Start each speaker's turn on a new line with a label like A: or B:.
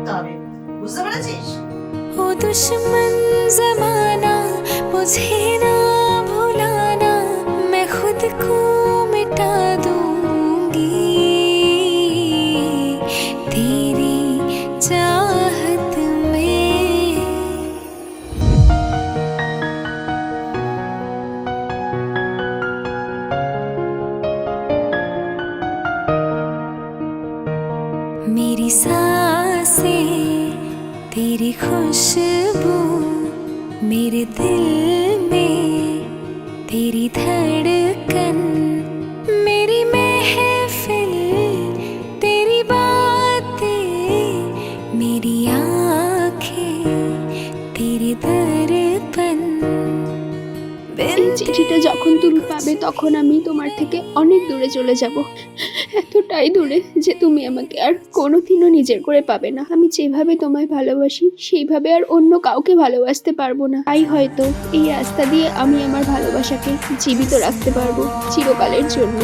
A: করতে হবে, বুঝতে পেরেছিস?
B: ओ दुश्मन जमाना मुझे ना भुलाना, मैं खुद को मिटा दूंगी तेरी चाहत में। मेरी सांसें तेरी खुशबू, मेरे दिल में तेरी धड़कन, मेरी महफिल तेरी बातें, मेरी आँखें तेरे दर्पण।
C: এই চিঠিটা যখন তুমি পাবে তখন আমি তোমার থেকে অনেক দূরে চলে যাব, এতটাই দূরে যে তুমি আমাকে আর কোনোদিনও নিজের করে পাবে না। আমি যেভাবে তোমায় ভালোবাসি সেইভাবে আর অন্য কাউকে ভালোবাসতে পারবো না। তাই হয়তো এই রাস্তা দিয়ে আমি আমার ভালোবাসাকে জীবিত রাখতে পারবো চিরকালের জন্য।